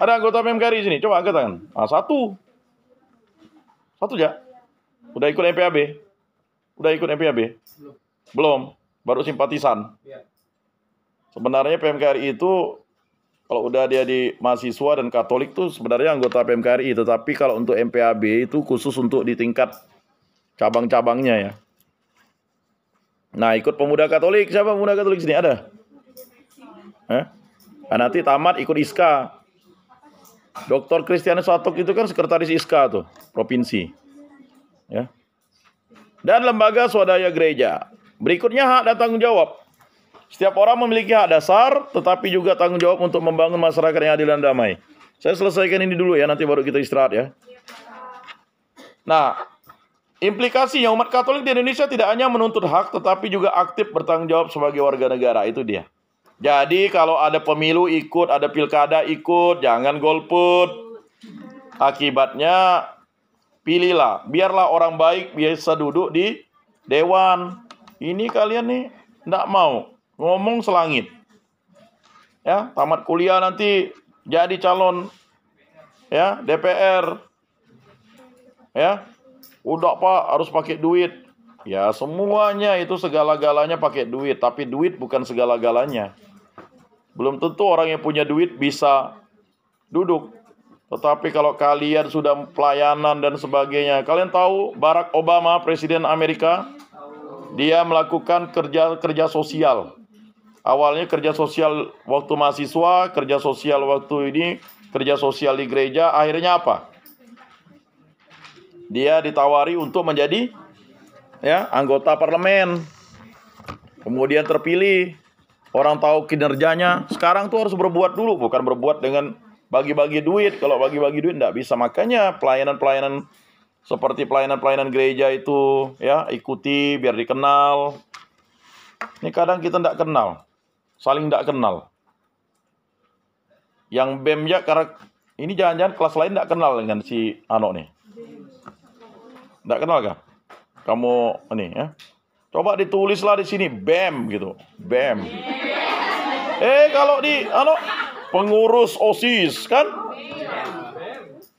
Ada anggota PMKRI sini? Coba angkat tangan. Ah, satu. Satu ya? Udah ikut MPAB? Udah ikut MPAB? Belum. Baru simpatisan. Sebenarnya PMKRI itu kalau udah dia di mahasiswa dan Katolik tuh sebenarnya anggota PMKRI. Tetapi kalau untuk MPAB itu khusus untuk di tingkat cabang-cabangnya ya. Nah, ikut pemuda Katolik. Siapa pemuda Katolik sini? Ada? Nah, nanti tamat ikut ISKA. Dr. Kristianus Watok itu kan sekretaris ISKA tuh, provinsi. Ya. Dan lembaga swadaya gereja. Berikutnya hak dan tanggung jawab. Setiap orang memiliki hak dasar, tetapi juga tanggung jawab untuk membangun masyarakat yang adil dan damai. Saya selesaikan ini dulu ya, nanti baru kita istirahat ya. Nah, implikasinya umat Katolik di Indonesia tidak hanya menuntut hak, tetapi juga aktif bertanggung jawab sebagai warga negara. Itu dia. Jadi kalau ada pemilu ikut, ada pilkada ikut, jangan golput. Akibatnya pilihlah, biarlah orang baik biasa duduk di dewan. Ini kalian nih enggak mau ngomong selangit. Ya, tamat kuliah nanti jadi calon ya DPR. Ya. Udah Pak, harus pakai duit. Ya, semuanya itu segala-galanya pakai duit, tapi duit bukan segala-galanya. Belum tentu orang yang punya duit bisa duduk. Tetapi kalau kalian sudah pelayanan dan sebagainya. Kalian tahu Barack Obama, Presiden Amerika, dia melakukan kerja sosial. Awalnya kerja sosial waktu mahasiswa, kerja sosial waktu ini, kerja sosial di gereja. Akhirnya apa? Dia ditawari untuk menjadi ya anggota parlemen. Kemudian terpilih. Orang tahu kinerjanya. Sekarang tuh harus berbuat dulu, bukan berbuat dengan bagi-bagi duit. Kalau bagi-bagi duit enggak bisa. Makanya pelayanan-pelayanan seperti pelayanan-pelayanan gereja itu ya ikuti biar dikenal. Ini kadang kita enggak kenal. Saling enggak kenal. Yang BEM ya karena ini jangan-jangan kelas lain enggak kenal dengan si Ano nih. Enggak kenal kah? Kamu ini ya. Coba ditulislah di sini BEM gitu. BEM. Kalau di pengurus OSIS kan?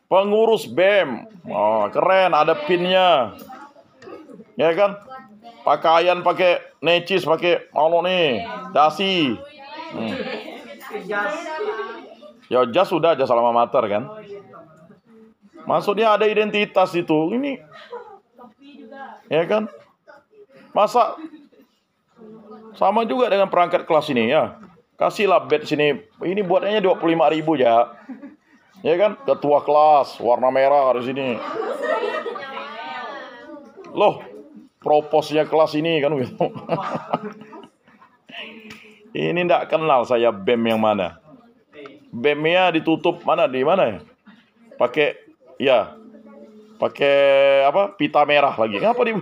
Pengurus BEM. Oh, keren, ada pinnya. Ya kan? Pakaian pakai necis, pakai nih, dasi. Ya jas sudah, jas alma mater kan? Maksudnya ada identitas itu. Ini ya kan? Masa sama juga dengan perangkat kelas ini ya. Kasihlah badge sini. Ini buatnya 25.000 ya. Ya kan? Ketua kelas warna merah harus ini. Loh, proposnya kelas ini kan gitu. Ini enggak kenal saya BEM yang mana. BEM-nya ditutup mana di mana ya? Pakai apa? Pita merah lagi. Ngapa di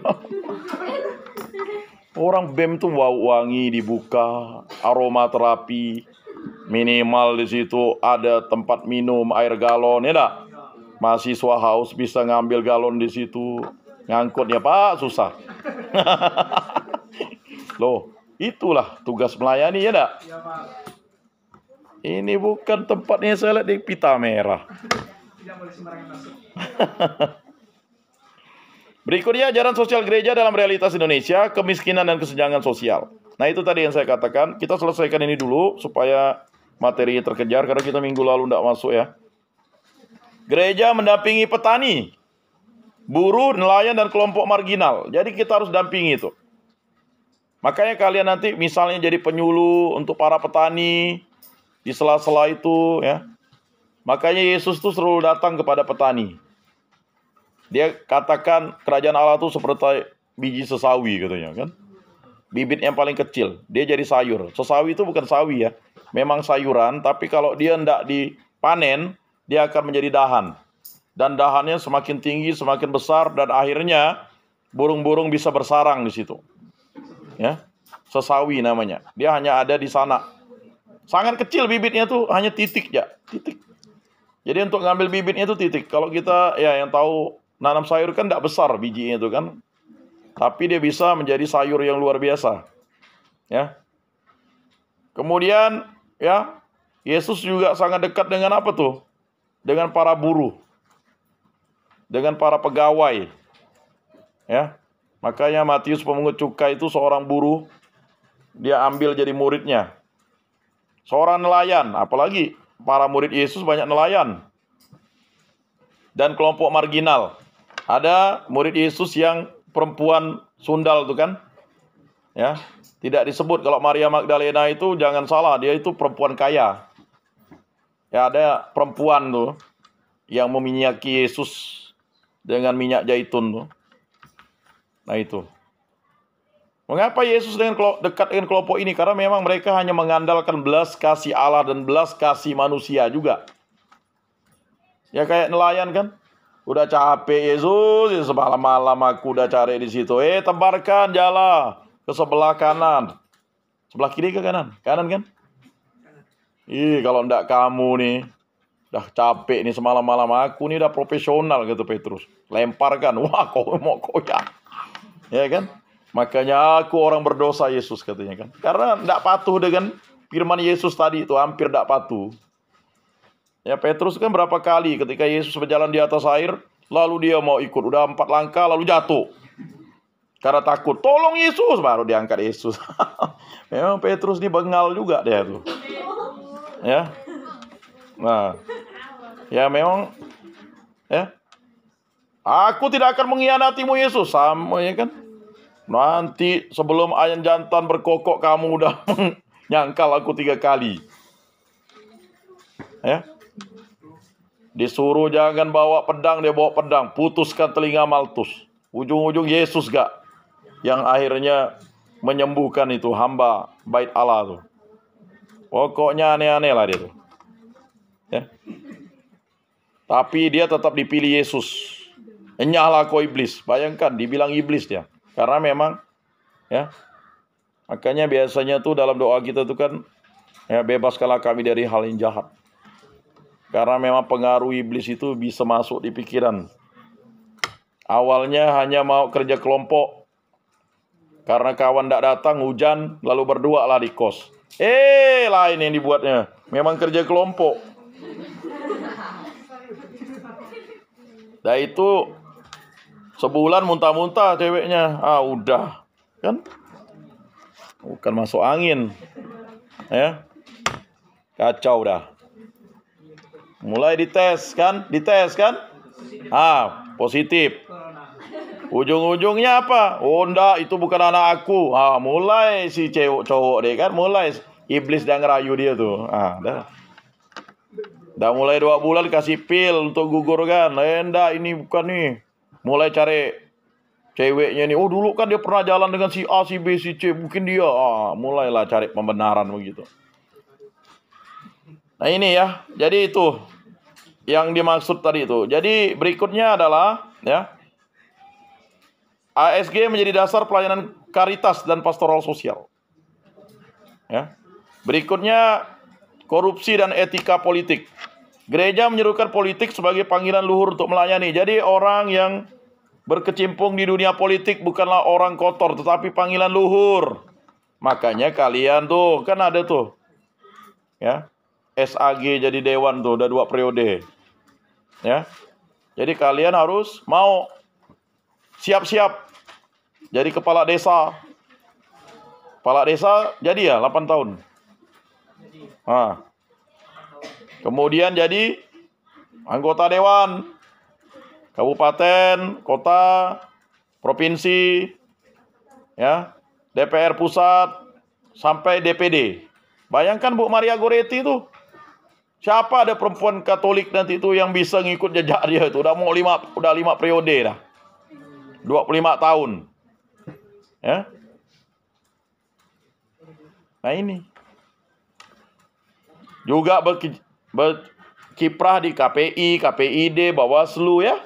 Orang BEM tuh wangi dibuka, aromaterapi, minimal di situ ada tempat minum air galon, ya enggak? Mahasiswa haus bisa ngambil galon di situ, ngangkutnya Pak susah. Loh, itulah tugas melayani ya enggak? Ini bukan tempatnya saya lihat di pita merah. Tidak boleh sembarangan masuk. Berikutnya ajaran sosial gereja dalam realitas Indonesia, kemiskinan dan kesenjangan sosial. Nah itu tadi yang saya katakan, kita selesaikan ini dulu supaya materinya terkejar, karena kita minggu lalu tidak masuk ya. Gereja mendampingi petani, buruh, nelayan, dan kelompok marginal. Jadi kita harus dampingi itu. Makanya kalian nanti misalnya jadi penyuluh untuk para petani, di sela-sela itu ya. Makanya Yesus tuh selalu datang kepada petani. Dia katakan kerajaan Allah itu seperti biji sesawi katanya kan. Bibit yang paling kecil, dia jadi sayur. Sesawi itu bukan sawi ya. Memang sayuran, tapi kalau dia tidak dipanen, dia akan menjadi dahan. Dan dahannya semakin tinggi, semakin besar, dan akhirnya burung-burung bisa bersarang di situ. Ya, sesawi namanya. Dia hanya ada di sana. Sangat kecil bibitnya tuh, hanya titik ya, titik. Jadi untuk ngambil bibitnya itu titik. Kalau kita ya yang tahu nanam sayur kan tidak besar bijinya itu kan. Tapi dia bisa menjadi sayur yang luar biasa. Ya. Kemudian ya, Yesus juga sangat dekat dengan apa tuh? dengan para buruh, dengan para pegawai. Ya. Makanya Matius pemungut cukai itu seorang buruh, dia ambil jadi muridnya. Seorang nelayan, apalagi para murid Yesus banyak nelayan. Dan kelompok marginal. Ada murid Yesus yang perempuan sundal itu kan. Ya, tidak disebut. Kalau Maria Magdalena itu jangan salah, dia itu perempuan kaya. Ya, ada perempuan tuh yang meminyaki Yesus dengan minyak zaitun tuh. Nah itu. Mengapa Yesus dekat dengan kelompok ini? Karena memang mereka hanya mengandalkan belas kasih Allah dan belas kasih manusia juga. Ya kayak nelayan kan. Udah capek Yesus, ya semalam-malam aku udah cari di situ. Tebarkan jala ke sebelah kanan. Sebelah kiri ke kanan? Kanan kan? Kalau enggak kamu nih, udah capek nih semalam-malam, aku nih udah profesional, kata Petrus. Lemparkan, wah kau mau koyak. Ya kan? Makanya aku orang berdosa Yesus katanya kan. Karena enggak patuh dengan firman Yesus tadi itu, hampir enggak patuh. Ya Petrus kan berapa kali ketika Yesus berjalan di atas air, lalu dia mau ikut, udah 4 langkah lalu jatuh. Karena takut, tolong Yesus, baru diangkat Yesus. Memang Petrus ini bengal juga dia tuh. Ya. Nah. Ya memang ya. Aku tidak akan mengkhianatimu Yesus, sama ya kan? Nanti sebelum ayam jantan berkokok kamu udah nyangkal aku 3 kali. Ya. Disuruh jangan bawa pedang, dia bawa pedang, putuskan telinga Maltus. Ujung-ujung Yesus gak yang akhirnya menyembuhkan itu hamba bait Allah tuh. Pokoknya aneh-aneh lah dia tuh. Ya. Tapi dia tetap dipilih Yesus. Enyahlah kau iblis. Bayangkan dibilang iblis dia. Karena memang ya. Makanya biasanya tuh dalam doa kita tuh kan ya, bebaskanlah kami dari hal yang jahat. Karena memang pengaruh iblis itu bisa masuk di pikiran. Awalnya hanya mau kerja kelompok. Karena kawan tidak datang, hujan, lalu berdua lah di kos. Lain yang dibuatnya. Memang kerja kelompok. Nah itu sebulan muntah-muntah ceweknya. Udah. Kan? Bukan masuk angin. Ya. Kacau dah. Mulai dites kan? Positif. Ujung-ujungnya apa? Enggak, itu bukan anak aku. Mulai si cowok deh kan, mulai iblis dan ngerayu dia tuh. Dah mulai 2 bulan kasih pil untuk gugur kan. Enggak, ini bukan nih. Mulai cari ceweknya nih. Dulu kan dia pernah jalan dengan si A, si B, si C. Mungkin dia. Mulailah cari pembenaran begitu. Nah ini ya, jadi itu yang dimaksud tadi itu. Jadi berikutnya adalah ya, ASG menjadi dasar pelayanan karitas dan pastoral sosial. Ya. Berikutnya korupsi dan etika politik. Gereja menyerukan politik sebagai panggilan luhur untuk melayani. Jadi orang yang berkecimpung di dunia politik bukanlah orang kotor, tetapi panggilan luhur. Makanya kalian tuh kan ada tuh ya, SAG jadi dewan tuh, udah 2 periode. Ya. Jadi kalian harus mau siap-siap jadi kepala desa. Kepala desa jadi ya 8 tahun. Kemudian jadi anggota dewan kabupaten, kota, provinsi, ya, DPR pusat sampai DPD. Bayangkan Bu Maria Goretti itu. Siapa ada perempuan Katolik nanti itu yang bisa ngikut jejak dia itu? Udah 5 periode dah. 25 tahun. Ya. Nah ini. Juga berkiprah di KPI, KPID, Bawaslu ya.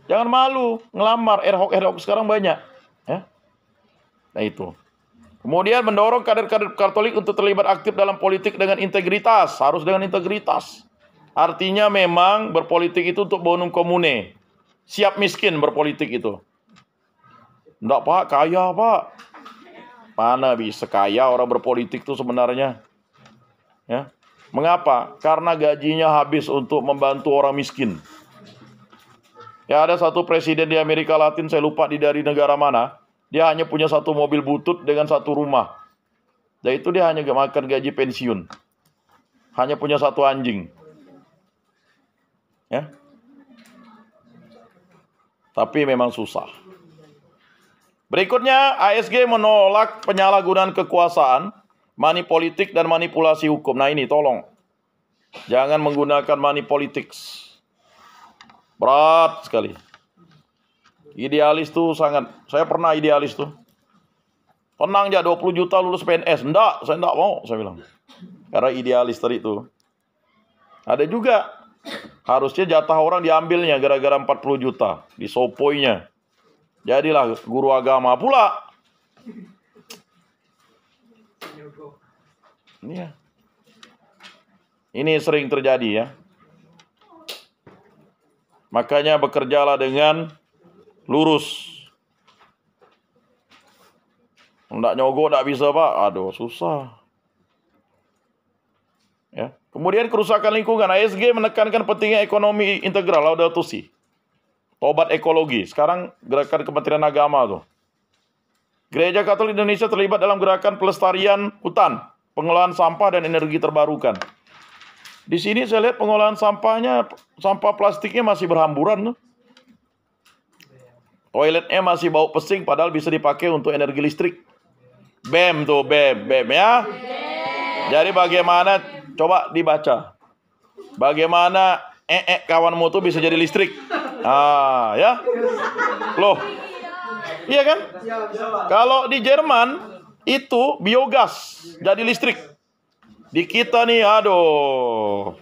Jangan malu, ngelamar ad hoc sekarang banyak, ya. Nah itu. Kemudian mendorong kader-kader Katolik untuk terlibat aktif dalam politik dengan integritas. Harus dengan integritas. Artinya memang berpolitik itu untuk bonum komune. Siap miskin berpolitik itu. Enggak Pak, kaya Pak. Mana bisa kaya orang berpolitik itu sebenarnya. Ya. Mengapa? Karena gajinya habis untuk membantu orang miskin. Ya, ada satu presiden di Amerika Latin, saya lupa dari negara mana. Dia hanya punya satu mobil butut dengan satu rumah. Dan itu dia hanya makan gaji pensiun. Hanya punya satu anjing. Ya. Tapi memang susah. Berikutnya, ASG menolak penyalahgunaan kekuasaan, money politik, dan manipulasi hukum. Nah ini, tolong. Jangan menggunakan money politics. Berat sekali. Idealis tuh sangat. Saya pernah idealis tuh. Tenang aja 20 juta lulus PNS. Enggak, saya enggak mau, saya bilang. Karena idealis tadi itu. Ada juga. Harusnya jatah orang diambilnya gara-gara 40 juta. Disopoinya. Jadilah guru agama pula. Ini sering terjadi ya. Makanya bekerjalah dengan lurus. Nggak nyogok, nggak bisa Pak. Aduh, susah. Ya. Kemudian kerusakan lingkungan. ASG menekankan pentingnya ekonomi integral, Laudato Si. Tobat ekologi. Sekarang gerakan Kementerian Agama tuh. Gereja Katolik Indonesia terlibat dalam gerakan pelestarian hutan, pengelolaan sampah dan energi terbarukan. Di sini saya lihat pengolahan sampahnya, sampah plastiknya masih berhamburan tuh. Toiletnya masih bau pesing padahal bisa dipakai untuk energi listrik. BEM tuh, BEM ya. Jadi bagaimana, coba dibaca. Bagaimana kawanmu tuh bisa jadi listrik. Ah, ya. Loh. Iya kan? Kalau di Jerman itu biogas jadi listrik. Di kita nih, aduh.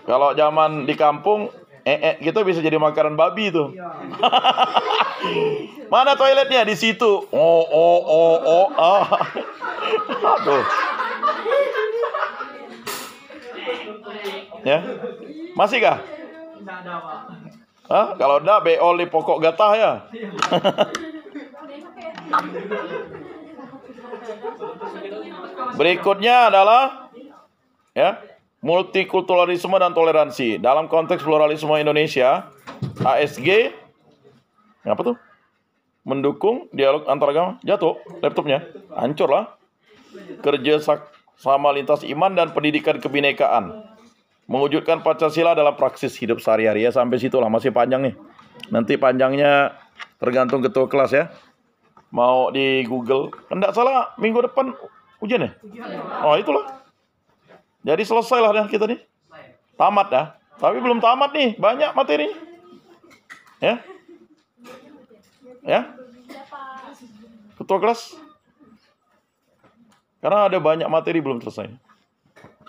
Kalau zaman di kampung, kita bisa jadi makanan babi tuh. Mana toiletnya? Di situ. Aduh. Ya, masih kah? Hah? Kalau enggak, beol di pokok gatah ya. Berikutnya adalah ya, multikulturalisme dan toleransi. Dalam konteks pluralisme Indonesia, ASG apa tuh? Mendukung dialog antaragama. Jatuh laptopnya, hancur lah. Kerja sama lintas iman dan pendidikan kebinekaan. Mewujudkan Pancasila dalam praksis hidup sehari-hari. Ya, sampai situlah, masih panjang nih. Nanti panjangnya tergantung ketua kelas ya. Mau di Google. Enggak salah, minggu depan ujian ya? Oh, itulah. Jadi selesai lah kita nih. Tamat ya. Tapi belum tamat nih, banyak materi. Ya. Ya. Ketua kelas. Karena ada banyak materi belum selesai.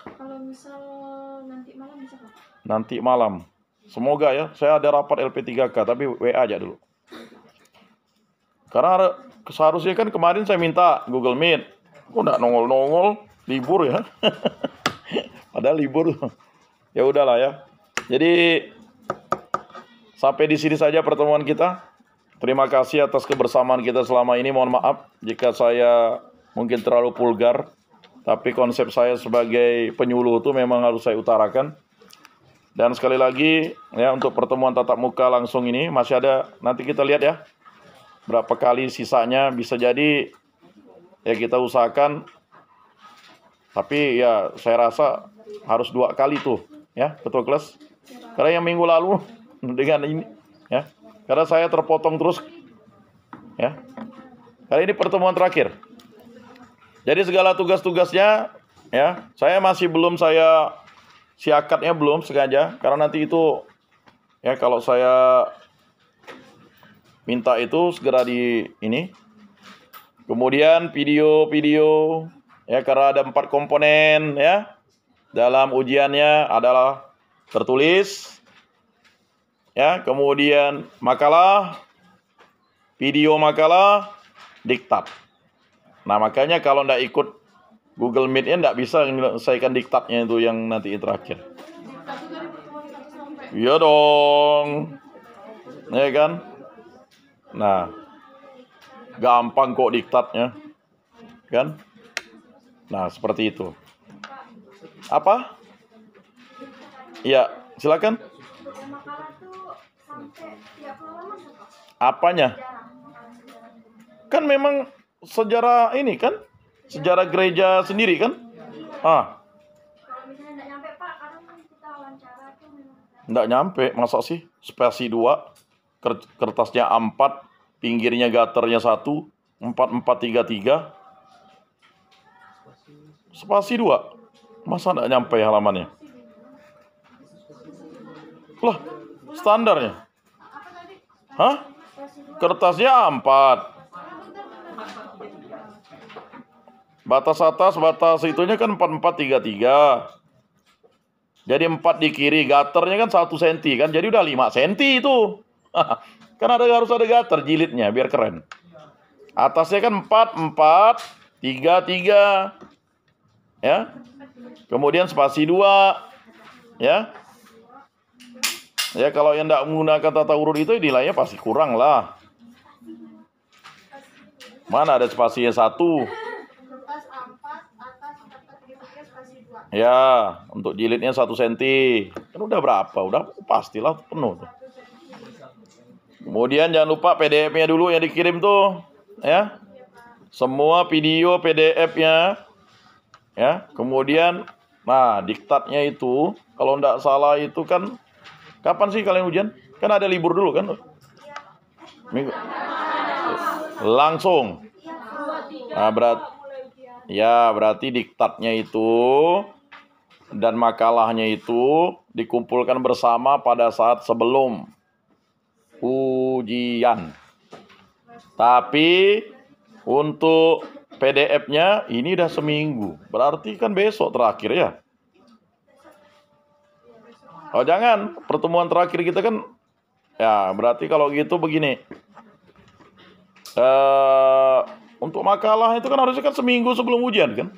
Kalau misal nanti malam bisa Pak? Nanti malam. Semoga ya, saya ada rapat LP3K, tapi WA aja dulu. Karena seharusnya kan kemarin saya minta Google Meet. Kok nggak nongol-nongol, libur ya. Padahal libur. Ya udahlah ya. Jadi sampai di sini saja pertemuan kita. Terima kasih atas kebersamaan kita selama ini. Mohon maaf jika saya mungkin terlalu vulgar. Tapi konsep saya sebagai penyuluh itu memang harus saya utarakan. Dan sekali lagi ya, untuk pertemuan tatap muka langsung ini masih ada, nanti kita lihat ya. Berapa kali sisanya, bisa jadi ya kita usahakan. Tapi ya saya rasa harus 2 kali tuh ya, ketua kelas. Karena yang minggu lalu dengan ini ya, karena saya terpotong terus ya. Kali ini pertemuan terakhir. Jadi segala tugas-tugasnya ya, saya masih belum siakatnya belum sengaja, karena nanti itu ya kalau saya minta itu segera di ini. Kemudian video-video ya, karena ada 4 komponen ya. Dalam ujiannya adalah tertulis ya, kemudian makalah, video makalah, diktat. Nah, makanya kalau ndak ikut Google Meet-nya ndak bisa menyelesaikan diktatnya itu yang nanti terakhir. Iya dong. Ya kan? Nah, gampang kok diktatnya. Kan? Nah, seperti itu. Apa? Ya, silakan. Yang makalah tuh sampai 30 lama Pak. Apanya? Kan memang sejarah ini kan? Sejarah gereja sendiri kan? Ah, Kalau misalnya nggak nyampe Pak, karena kita wawancara tuh memang nggak nyampe. Masa sih? Spasi 2, kertasnya A4, pinggirnya gaternya 1, 4433. Spasi 2. Masa nggak nyampe halamannya? Lah, standarnya. Hah? Kertasnya A4. Batas atas, batas itunya kan 4433. Jadi 4 di kiri, gaternya kan 1 cm kan. Jadi udah 5 cm itu. Kan harus ada gater jilidnya biar keren. Atasnya kan 4, 4, 3, 3. Ya. Kemudian spasi 2. Ya. Ya kalau yang tidak menggunakan tata urut itu nilainya pasti kurang lah. Mana ada spasinya 1? kertas A4 atas kertas 33 spasi 2. Ya, untuk jilidnya 1 cm. Kan udah berapa? Udah pastilah penuh tuh. Kemudian jangan lupa PDF-nya dulu yang dikirim tuh, ya. Semua video PDF-nya, ya. Kemudian, nah diktatnya itu, kalau ndak salah itu kan, kapan sih kalian ujian? Kan ada libur dulu kan? Minggu. Langsung. Nah, berarti diktatnya itu dan makalahnya itu dikumpulkan bersama pada saat sebelum ujian. Tapi untuk PDF-nya ini udah seminggu. Berarti kan besok terakhir ya. Oh jangan, pertemuan terakhir kita kan ya berarti kalau gitu begini. Untuk makalah itu kan harusnya kan seminggu sebelum ujian kan.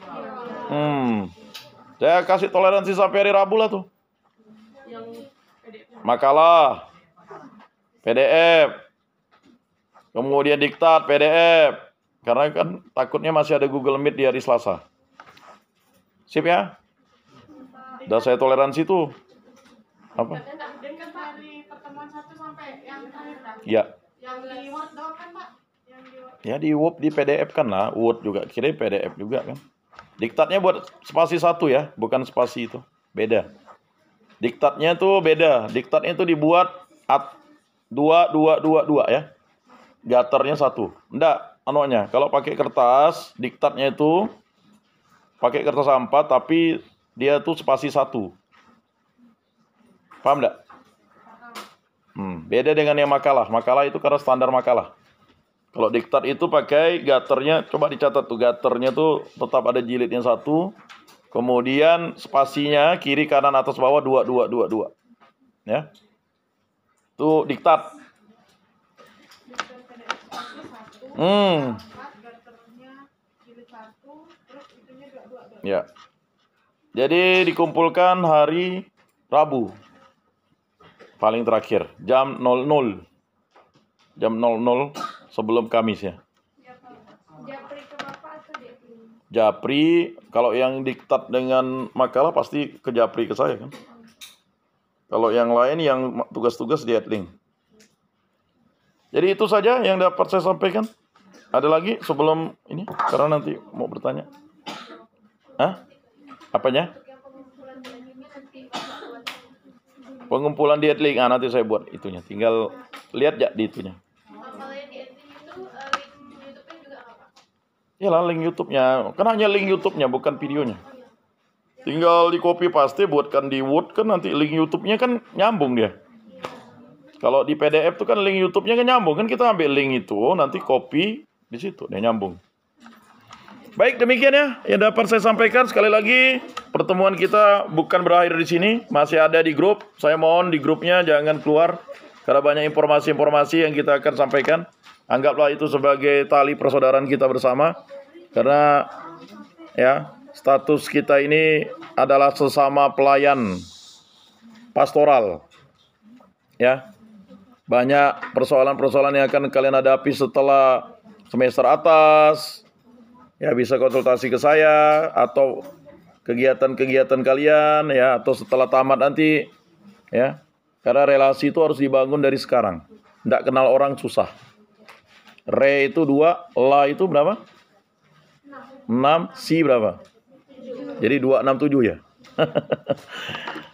Saya kasih toleransi sampai hari Rabu lah tuh. Makalah PDF, kemudian diktat PDF, karena kan takutnya masih ada Google Meet di hari Selasa. Sip ya? Udah saya toleransi tuh. Apa? Dan kan dari pertemuan 1 sampai yang terakhir kan? Ya. Yang di Word doang kan Pak? Yang di Word. Ya di Word, di PDF kan lah. Word juga, kira PDF juga kan. Diktatnya buat spasi 1 ya, bukan spasi itu. Beda. Diktatnya tuh beda. Diktatnya tuh dibuat 2, 2, 2, 2 ya. Gaternya 1. Enggak, anunya. Kalau pakai kertas, diktatnya itu pakai kertas A4 tapi dia tuh spasi 1. Paham enggak? Beda dengan yang makalah. Makalah itu karena standar makalah. Kalau diktat itu pakai gaternya, coba dicatat tuh gaternya tuh tetap ada jilidnya 1. Kemudian spasinya kiri kanan atas bawah 2, 2, 2, 2. Ya. Tuh diktat. Ya. Jadi dikumpulkan hari Rabu. Paling terakhir jam 00. Jam 00 sebelum Kamis ya. Japri ke Bapak atau Japri? Japri, kalau yang diktat dengan makalah pasti ke Japri ke saya kan. Kalau yang lain yang tugas-tugas di Adlink. Jadi itu saja yang dapat saya sampaikan. Ada lagi sebelum ini? Karena nanti mau bertanya. Hah? Apanya? Pengumpulan di Adlink. Ah, nanti saya buat itunya. Tinggal lihat ya di itunya. Kalau yang di Adlink itu link YouTube-nya juga apa? Yalah link YouTube-nya. Kan hanya link YouTube-nya bukan videonya. Tinggal di copy paste buatkan di Word kan nanti link YouTube-nya kan nyambung dia. Kalau di PDF tuh kan link YouTube-nya kan nyambung kan kita ambil link itu nanti copy di situ dia nyambung. Baik demikian ya yang dapat saya sampaikan. Sekali lagi pertemuan kita bukan berakhir di sini, masih ada di grup. Saya mohon di grupnya jangan keluar karena banyak informasi-informasi yang kita akan sampaikan. Anggaplah itu sebagai tali persaudaraan kita bersama karena ya status kita ini adalah sesama pelayan pastoral. Ya. Banyak persoalan-persoalan yang akan kalian hadapi setelah semester atas. Ya bisa konsultasi ke saya atau kegiatan-kegiatan kalian ya, atau setelah tamat nanti ya. Karena relasi itu harus dibangun dari sekarang. Nggak kenal orang susah. Re itu 2, la itu berapa? 6, si berapa? Jadi 2, 6, 7 ya.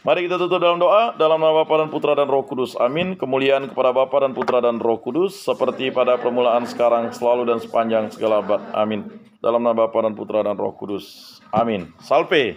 Mari kita tutup dalam doa. Dalam nama Bapa dan Putra dan Roh Kudus. Amin. Kemuliaan kepada Bapa dan Putra dan Roh Kudus, seperti pada permulaan, sekarang, selalu, dan sepanjang segala abad. Amin. Dalam nama Bapa dan Putra dan Roh Kudus. Amin. Salve.